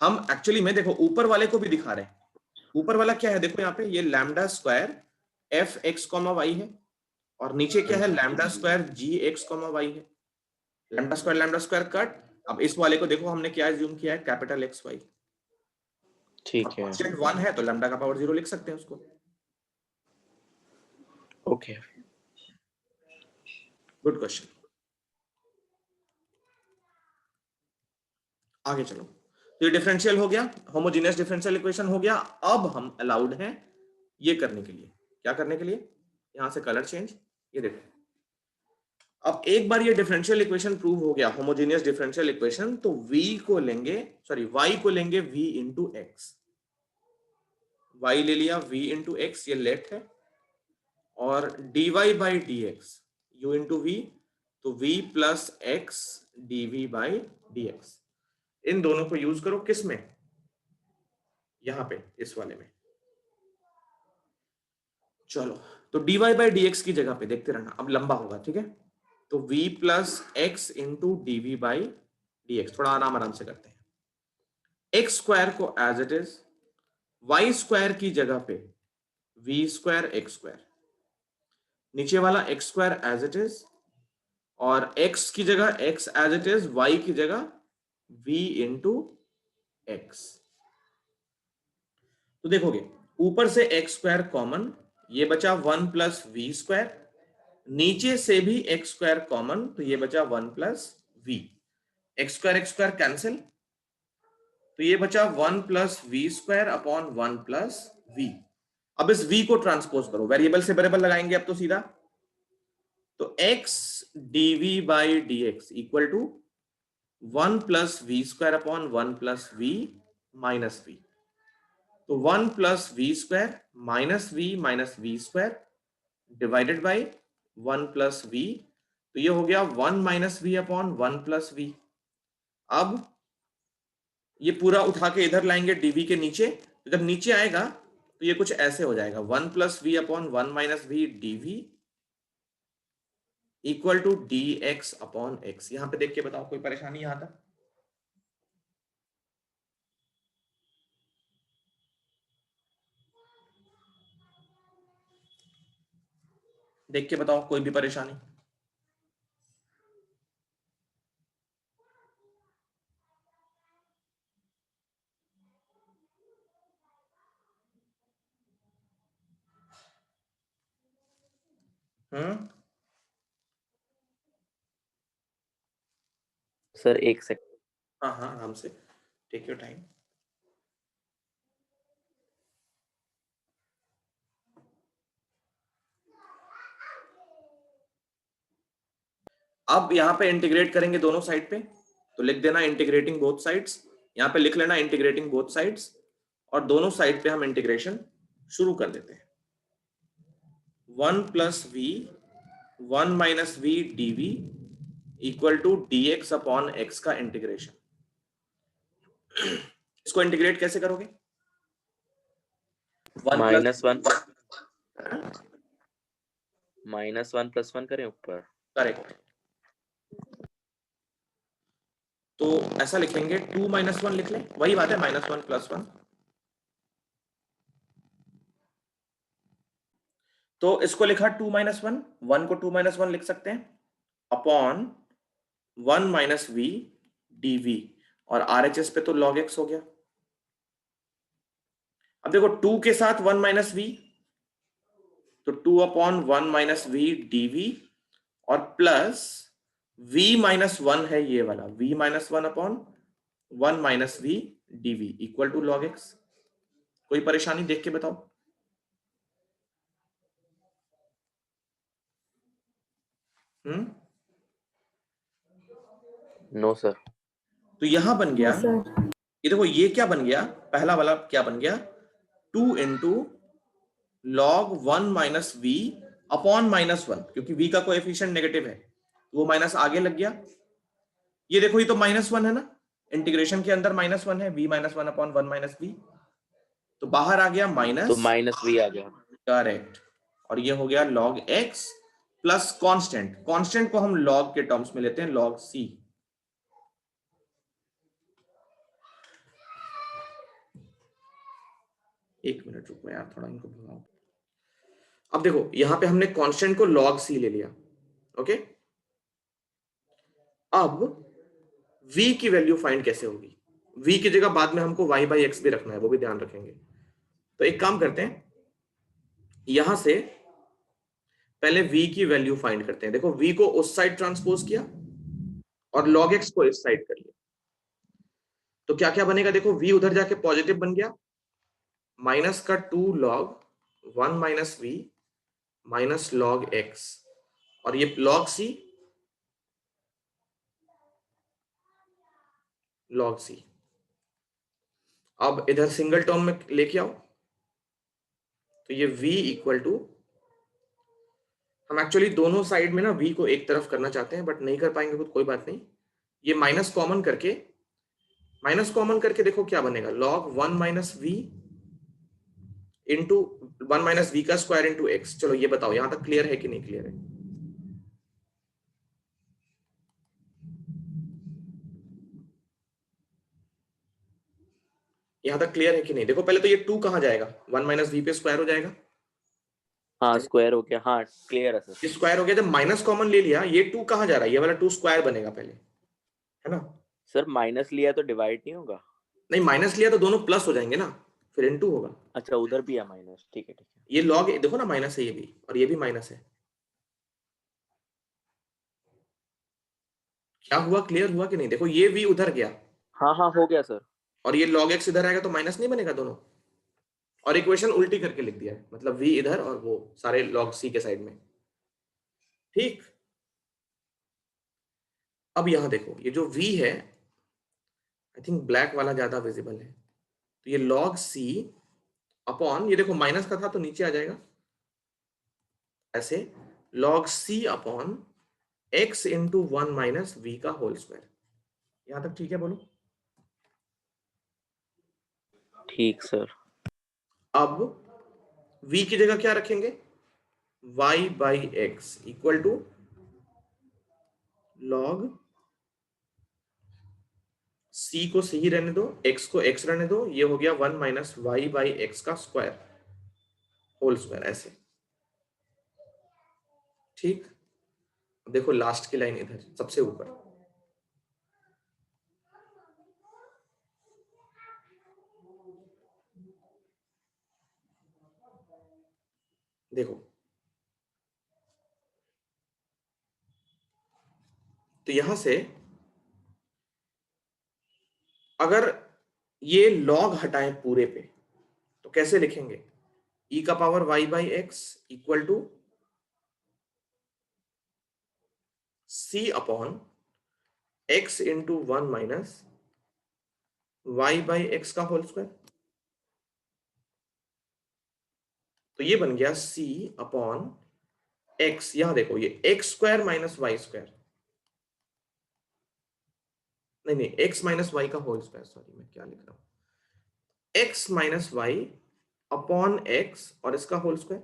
हम एक्चुअली में देखो ऊपर वाले को भी दिखा रहे हैं। ऊपर वाला क्या है, देखो यहाँ पे, ये lambda square F X comma Y है, और नीचे क्या है, lambda square G X comma Y है। Lambda square cut. अब इस वाले को देखो हमने क्या एज्यूम किया है, कैपिटल एक्स वाई। ठीक अब है। कांस्टेंट 1 है तो लैम्डा का पावर 0 लिख सकते हैं उसको। ओके। Good question. आगे चलो, तो ये डिफरेंशियल हो गया, होमोजेनियस डिफरेंशियल इक्वेशन हो गया। अब हम अलाउड हैं ये करने के लिए, क्या करने के लिए, यहां से कलर चेंज, ये देखो। अब एक बार ये डिफरेंशियल इक्वेशन प्रूव हो गया, होमोजेनियस डिफरेंशियल इक्वेशन, तो v को लेंगे, सॉरी y को लेंगे v इंटू एक्स। y ले लिया v इंटू एक्स, ये लेफ्ट है, और dy by D X, U into V, तो v plus X dv by D X. इन दोनों को यूज करो किस में, यहां पे इस वाले में। चलो, तो dy बाई डी एक्स की जगह पे देखते रहना, अब लंबा होगा, ठीक है। तो v plus X into DV by D X, थोड़ा आराम आराम से करते हैं। एक्स स्क्वायर को as it is, Y square की जगह पे वी स्क्वायर एक्स स्क्वायर, नीचे वाला X square as it is, और एक्स की जगह X as it is, Y की जगह v इंटू एक्स। तो देखोगे ऊपर से एक्स स्क्वायर कॉमन, ये बचा 1 प्लस वी स्क्वायर, नीचे से भी एक्स स्क्वायर कॉमन, तो ये बचा 1 plus V, X square cancel, तो ये बचा 1 plus V square upon 1 plus V. अब इस v को ट्रांसपोज करो, वेरिएबल से वेरिएबल लगाएंगे अब तो सीधा, तो x dv by D X equal to 1 plus V square upon 1 plus V minus V. तो 1 plus V square minus V square divided by 1 plus V, तो ये हो गया 1 minus V upon 1 plus V. अब ये पूरा उठा के इधर लाएंगे डीवी के नीचे, तो जब नीचे आएगा तो ये कुछ ऐसे हो जाएगा, 1 plus V upon 1 minus V DV equal to D X upon X. यहां पे देख के बताओ कोई परेशानी यहां तक। देख के बताओ, कोई भी परेशानी? Sir 1 second. हाँ हाँ, आराम से, टेक योर टाइम। अब यहाँ पे इंटीग्रेट करेंगे दोनों साइड पे, तो लिख देना इंटीग्रेटिंग बोथ साइड्स। यहाँ पे लिख लेना इंटीग्रेटिंग बोथ साइड्स, और दोनों साइड पे हम इंटीग्रेशन शुरू कर देते हैं। 1 plus V 1 minus V D V equal to D X upon X का इंटीग्रेशन। इसको इंटीग्रेट कैसे करोगे? -1 प्लस 1 करें ऊपर। करेक्ट। तो ऐसा लिखेंगे 2 माइनस 1 लिख लें, वही बात है, -1 प्लस 1। तो इसको लिखा 2 माइनस 1, 1 को 2 माइनस 1 लिख सकते हैं, upon 1 minus V D V, और RHS पे तो log x हो गया। अब देखो 2 के साथ 1 माइनस वी, तो 2 upon 1 minus V D V, और प्लस v माइनस 1 है ये वाला, v minus 1 upon 1 minus V D V equal to log x। कोई परेशानी देख के बताओ? No sir. तो यहां बन गया, No, sir. ये देखो ये क्या बन गया, पहला वाला क्या बन गया, 2 into log 1 minus V upon -1, क्योंकि v का कोएफिशिएंट नेगेटिव है, वो माइनस आगे लग गया। ये देखो ये तो -1 है ना, इंटीग्रेशन के अंदर -1 है, v minus 1 upon 1 minus V, तो बाहर आ गया माइनस, तो -v आ गया। करेक्ट। और ये हो गया log x plus constant, constant को हम log के टर्म्स में लेते हैं, log c। एक मिनट रुको यार, थोड़ा इनको भगाओ। अब देखो यहां पे हमने कांस्टेंट को log c ले लिया, ओके। अब v की वैल्यू फाइंड कैसे होगी? v की जगह बाद में हमको y बाई एक्स भी रखना है, वो भी ध्यान रखेंगे। तो एक काम करते हैं, यहां से पहले v की वैल्यू फाइंड करते हैं। देखो v को उस साइड ट्रांसपोज किया और log x को इस साइड कर लिया, तो क्या क्या बनेगा? देखो v उधर जाके पॉजिटिव बन गया, माइनस का 2 log 1 minus V minus log x, और ये log c log c। अब इधर सिंगल टर्म में लेके आओ, तो ये v इक्वल टू, हम एक्चुअली दोनों साइड में ना v को एक तरफ करना चाहते हैं, बट नहीं कर पाएंगे, कोई बात नहीं। ये माइनस कॉमन करके देखो क्या बनेगा, log 1 minus V into 1 minus V का स्क्वायर इंटू एक्स। चलो ये बताओ यहां तक क्लियर है कि नहीं क्लियर है? यहां तक क्लियर है कि नहीं? देखो पहले तो ये 2 कहां जाएगा, 1 माइनस वी पे स्क्वायर हो जाएगा। हाँ स्क्वायर हो गया, हाँ क्लियर है सर। ये स्क्वायर हो गया, जब माइनस कॉमन ले लिया, ये 2 कहां जा रहा है, ये वाला 2 स्क्वायर बनेगा पहले, है ना? सर माइनस लिया तो डिवाइड नहीं होगा? नहीं, माइनस लिया तो दोनों प्लस हो जाएंगे ना, फिर इनटू होगा। अच्छा उधर भी है माइनस, ठीक है ठीक है। ये लॉग देखो ना, माइनस है ये भी, और ये भी माइनस है। क्या हुआ, क्लियर हुआ कि नहीं? देखो ये v उधर गया, हाँ हाँ हो गया सर। और ये log x इधर आएगा, तो माइनस नहीं बनेगा दोनों? और इक्वेशन उल्टी करके लिख दिया है, मतलब v इधर और वो सारे log c के साइड में, ठीक। अब यहां देखो ये जो v है, आई थिंक ब्लैक वाला ज्यादा विजिबल है, तो ये log c अपॉन, ये देखो माइनस का था तो नीचे आ जाएगा ऐसे, log c upon x into 1 minus V का होल स्क्वायर। यहां तक ठीक है, बोलो? ठीक सर। अब v की जगह क्या रखेंगे, y by X equal to log c को c रहने दो, x को x रहने दो, ये हो गया 1 माइनस वाई बाई एक्स का स्क्वायर होल स्क्वायर, ऐसे। ठीक, देखो लास्ट की लाइन इधर सबसे ऊपर, देखो तो यहां से अगर ये लॉग हटाएं पूरे पे तो कैसे लिखेंगे? e का power y by X equal to c upon x into 1 minus y by X का होल स्क्वायर। तो ये बन गया c अपॉन x, यहां देखो ये X square minus Y square, नहीं x माइनस वाई का होल स्क्वायर, सॉरी मैं क्या लिख रहा हूं, x minus Y upon X और इसका होल स्क्वायर।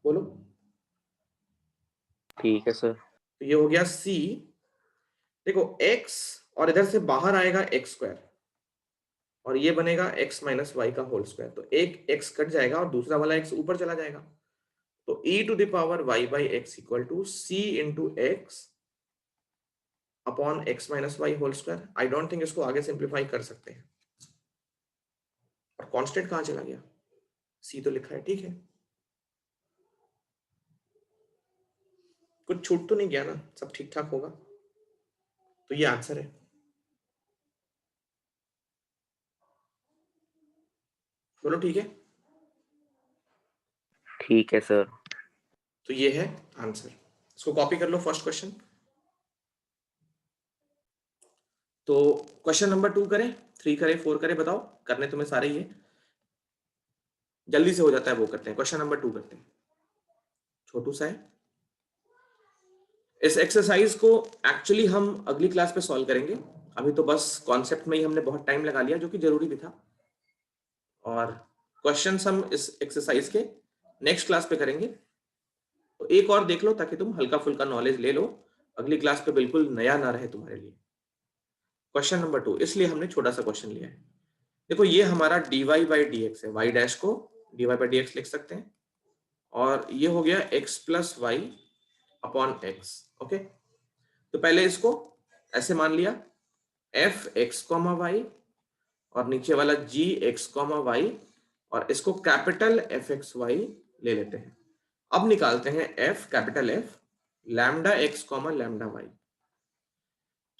बोलो। ठीक है सर। तो ये हो गया c, देखो x और इधर से बाहर आएगा एक्स स्क्वायर और ये बनेगा x माइनस वाई का होल स्क्वायर। तो एक x कट जाएगा और दूसरा वाला x ऊपर चला जाएगा। तो e to the power y by X equal to c into X upon x minus Y whole square. I don't think इसको आगे सिंप्लीफाई कर सकते हैं। और कांस्टेंट कहां चला गया? c तो लिखा है, ठीक है, कुछ छूट तो नहीं गया ना, सब ठीक ठाक होगा। तो ये आंसर है। बोलो ठीक है। ठीक है सर। तो ये है आंसर, इसको कॉपी कर लो फर्स्ट क्वेश्चन। तो क्वेश्चन नंबर 2 करें, 3 करें, 4 करें, बताओ। करने तुम्हें सारे ही है, जल्दी से हो जाता है वो करते हैं। क्वेश्चन नंबर 2 करते हैं, छोटू सा है। इस एक्सरसाइज को एक्चुअली हम अगली क्लास पे सॉल्व करेंगे, अभी तो बस कॉन्सेप्ट में ही हमने बहुत टाइम लगा लिया, जो कि जरूरी भी था। और क्वेश्चंस हम इस एक्सरसाइज के नेक्स्ट क्लास पे करेंगे। तो एक और देख लो ताकि तुम हल्का फुल्का नॉलेज ले लो, अगली क्लास पे बिल्कुल नया ना रहे तुम्हारे लिए। क्वेश्चन नंबर 2, इसलिए हमने छोटा सा क्वेश्चन लिया है। देखो ये हमारा dy बाई डी एक्स है, y डैश को dy बाई डी एक्स लिख सकते हैं, और ये हो गया x plus Y upon X. Okay, तो पहले इसको ऐसे मान लिया f x कॉमा वाई और नीचे वाला g x कॉमा वाई, और इसको कैपिटल f x y ले लेते हैं। अब निकालते हैं f capital F lambda x comma lambda y।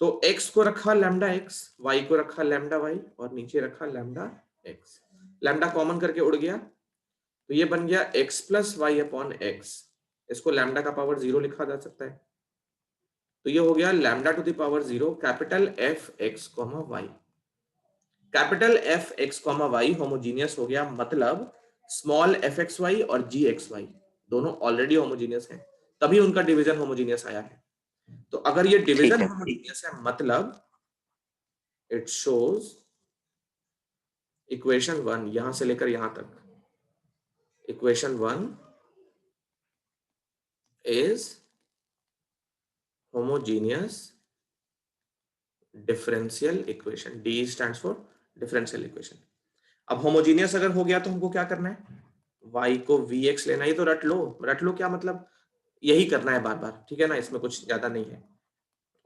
तो x को रखा लैम्डा x, y को रखा लैम्डा y और नीचे रखा लैम्डा x। लैम्डा कॉमन करके उड़ गया, तो ये बन गया x plus Y upon X. इसको लैम्डा का पावर 0 लिखा जा सकता है। तो ये हो गया lambda to the power 0 capital f x comma Y. Capital f x comma Y homogeneous हो गया, मतलब स्मॉल f x y और g x y दोनों ऑलरेडी होमोजीनियस हैं, तभी उनका डिवीजन होमोजीनियस आया है। तो अगर ये डिवीजन होमोजीनियस है, मतलब इट शोज इक्वेशन 1 यहां से लेकर यहां तक, equation 1 is homogeneous differential equation. D stands for differential equation. अब होमोजीनियस अगर हो गया तो हमको क्या करना है? y को vx लेना, ही तो रट लो। रट लो क्या मतलब, यही करना है बार बार, ठीक है ना, इसमें कुछ ज्यादा नहीं है।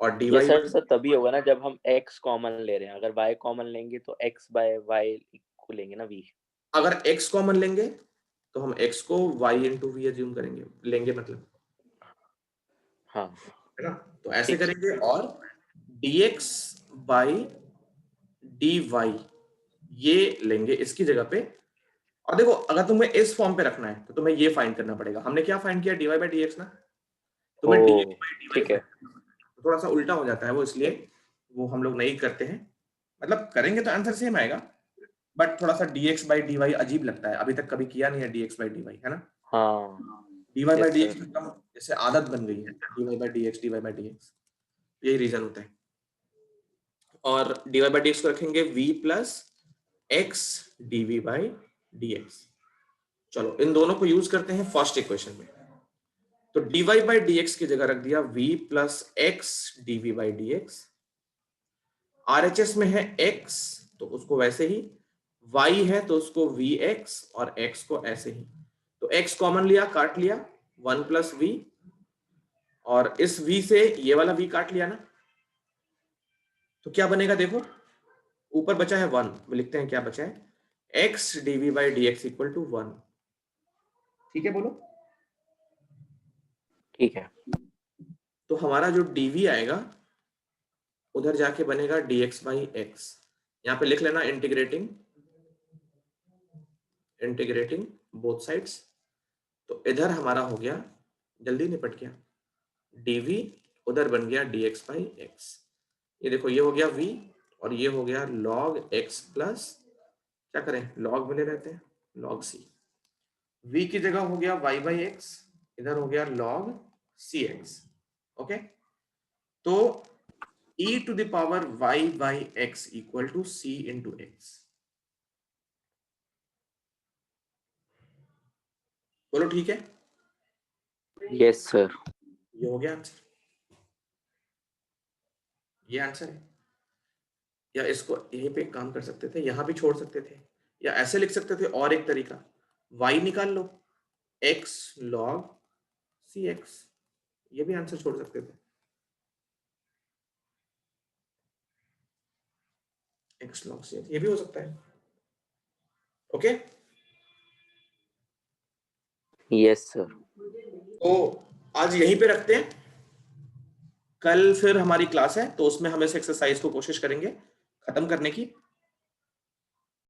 और dy ये सर तभी होगा ना जब हम x कॉमन ले रहे हैं, अगर y कॉमन लेंगे तो x बाय y को लेंगे ना v। अगर x कॉमन लेंगे तो हम x को y इंटू वी एज्यूम करेंगे, लेंगे मतलब, हाँ है ना। तो ऐसे करेंगे, और dx बाई dy ये लेंगे इसकी जगह पे। और देखो अगर तुम्हें इस फॉर्म पे रखना है तो तुम्हें ये फाइंड करना पड़ेगा। हमने क्या फाइंड किया? dy बाई dx ना, तुम्हें dx बाई dy ठीक है। थोड़ा सा उल्टा हो जाता है वो, इसलिए वो हम लोग नहीं करते हैं। मतलब करेंगे तो आंसर सेम आएगा, बट थोड़ा सा dx बाई dy अजीब लगता है, अभी तक कभी किया नहीं है dx बाई dy, है ना। हाँ dy बाई dx एकदम जैसे आदत बन गई है, dy बाई dx, यही रीजन होता है। और dy बाई dx को रखेंगे v plus x dv by dx। चलो इन दोनों को यूज करते हैं फर्स्ट इक्वेशन में। तो dy बाई dx की जगह रख दिया v plus x dv by dx। RHS में है x तो उसको वैसे ही, y है तो उसको vx और x को ऐसे ही। तो x कॉमन लिया, काट लिया, 1 प्लस वी, और इस v से ये वाला v काट लिया ना, तो क्या बनेगा देखो, ऊपर बचा है 1, लिखते हैं क्या बचा है, x dv by dx equal to 1। ठीक है, बोलो। ठीक है। तो हमारा जो dv आएगा उधर जाके बनेगा dx by x। यहाँ पे लिख लेना इंटीग्रेटिंग बोथ साइड्स। तो इधर हमारा हो गया, जल्दी निपट गया, dv उधर बन गया dx by x। ये देखो, ये हो गया v और ये हो गया log x प्लस, क्या करें, log मिले रहते हैं, log c। v की जगह हो गया y by x, इधर हो गया log cx। ओके, तो e to the power y by x equal to c into x। बोलो ठीक है। Yes sir. ये हो गया आंसर, ये आंसर है। या इसको यहीं पे काम कर सकते थे, यहां भी छोड़ सकते थे, या ऐसे लिख सकते थे, और एक तरीका, y निकाल लो, x log cx, ये भी आंसर छोड़ सकते थे, x log cx, ये भी हो सकता है। Okay, yes sir. तो आज यहीं पे रखते हैं, कल फिर हमारी क्लास है तो उसमें हम इस एक्सरसाइज को कोशिश करेंगे खत्म करने की।